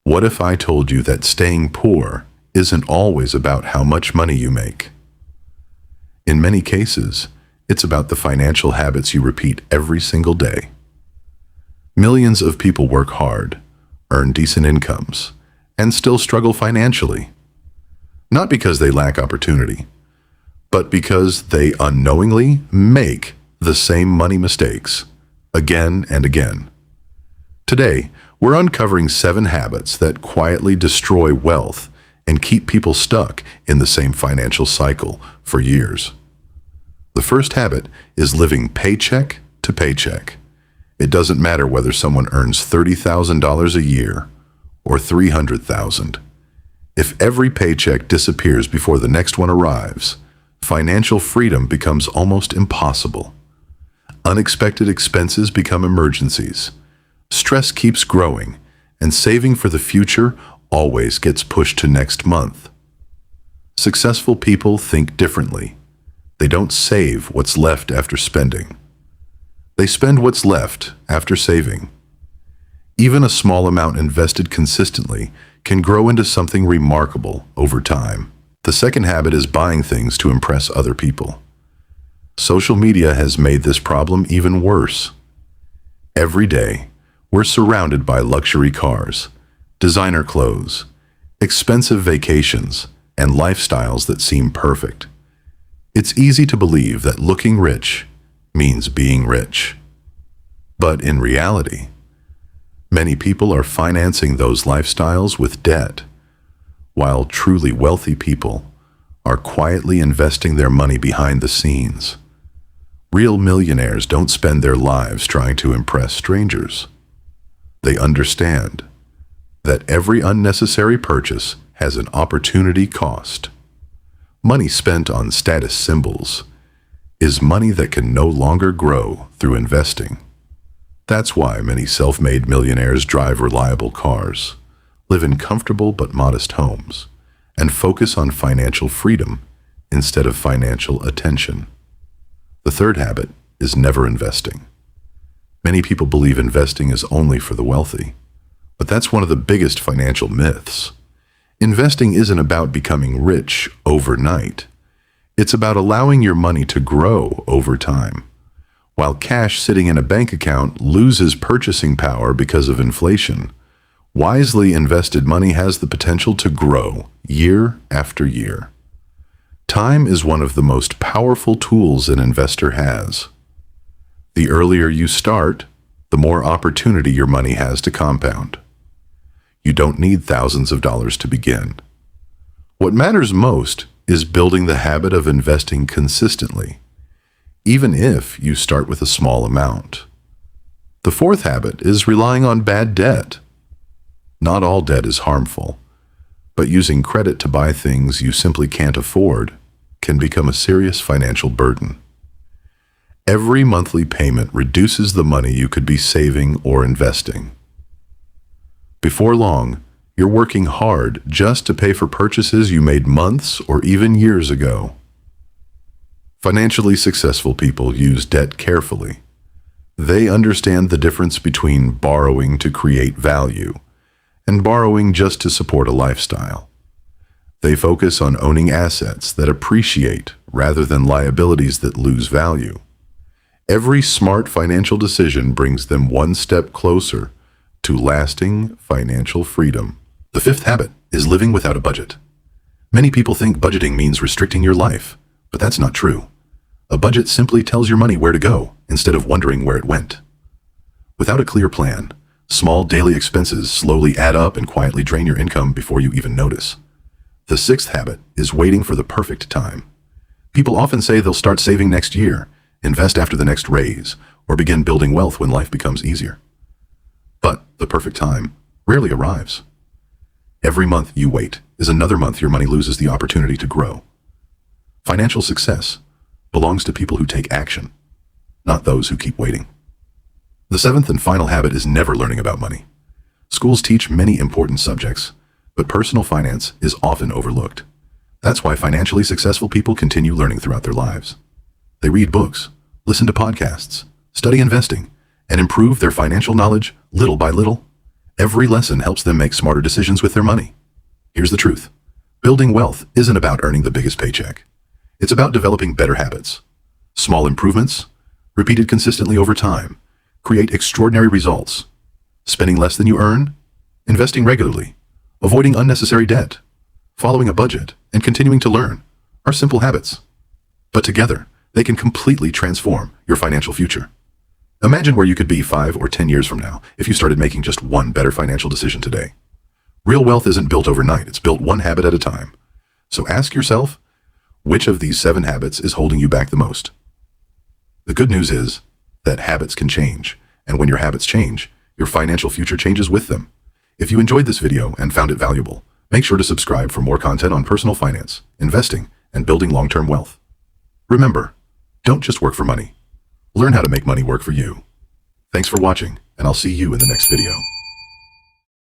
What if I told you that staying poor isn't always about how much money you make? In many cases, it's about the financial habits you repeat every single day. Millions of people work hard, earn decent incomes, and still struggle financially. Not because they lack opportunity, but because they unknowingly make the same money mistakes again and again. Today, we're uncovering 7 habits that quietly destroy wealth and keep people stuck in the same financial cycle for years. The first habit is living paycheck to paycheck. It doesn't matter whether someone earns $30,000 a year or $300,000. If every paycheck disappears before the next one arrives, financial freedom becomes almost impossible. Unexpected expenses become emergencies. Stress keeps growing, and saving for the future always gets pushed to next month. Successful people think differently. They don't save what's left after spending. They spend what's left after saving. Even a small amount invested consistently can grow into something remarkable over time. The second habit is buying things to impress other people. Social media has made this problem even worse. Every day, we're surrounded by luxury cars, designer clothes, expensive vacations, and lifestyles that seem perfect. It's easy to believe that looking rich means being rich. But in reality, many people are financing those lifestyles with debt, while truly wealthy people are quietly investing their money behind the scenes. Real millionaires don't spend their lives trying to impress strangers. They understand that every unnecessary purchase has an opportunity cost. Money spent on status symbols is money that can no longer grow through investing. That's why many self-made millionaires drive reliable cars, live in comfortable but modest homes, and focus on financial freedom instead of financial attention. The third habit is never investing. Many people believe investing is only for the wealthy, but that's one of the biggest financial myths. Investing isn't about becoming rich overnight. It's about allowing your money to grow over time. While cash sitting in a bank account loses purchasing power because of inflation, wisely invested money has the potential to grow year after year. Time is one of the most powerful tools an investor has. The earlier you start, the more opportunity your money has to compound. You don't need thousands of dollars to begin. What matters most is building the habit of investing consistently, even if you start with a small amount. The fourth habit is relying on bad debt. Not all debt is harmful, but using credit to buy things you simply can't afford can become a serious financial burden. Every monthly payment reduces the money you could be saving or investing. Before long, you're working hard just to pay for purchases you made months or even years ago. Financially successful people use debt carefully. They understand the difference between borrowing to create value and borrowing just to support a lifestyle. They focus on owning assets that appreciate rather than liabilities that lose value. Every smart financial decision brings them one step closer to lasting financial freedom. The fifth habit is living without a budget. Many people think budgeting means restricting your life, but that's not true. A budget simply tells your money where to go instead of wondering where it went. Without a clear plan, small daily expenses slowly add up and quietly drain your income before you even notice. The sixth habit is waiting for the perfect time. People often say they'll start saving next year, invest after the next raise, or begin building wealth when life becomes easier. But the perfect time rarely arrives. Every month you wait is another month your money loses the opportunity to grow. Financial success belongs to people who take action, not those who keep waiting. The seventh and final habit is never learning about money. Schools teach many important subjects, but personal finance is often overlooked. That's why financially successful people continue learning throughout their lives. They read books, listen to podcasts, study investing, and improve their financial knowledge little by little. Every lesson helps them make smarter decisions with their money. Here's the truth. Building wealth isn't about earning the biggest paycheck. It's about developing better habits. Small improvements, repeated consistently over time, create extraordinary results. Spending less than you earn, investing regularly, avoiding unnecessary debt, following a budget, and continuing to learn are simple habits. But together, they can completely transform your financial future. Imagine where you could be 5 or 10 years from now if you started making just one better financial decision today. Real wealth isn't built overnight, it's built one habit at a time. So ask yourself, which of these 7 habits is holding you back the most? The good news is that habits can change, and when your habits change, your financial future changes with them. If you enjoyed this video and found it valuable, make sure to subscribe for more content on personal finance, investing, and building long-term wealth. Remember, don't just work for money. Learn how to make money work for you. Thanks for watching, and I'll see you in the next video.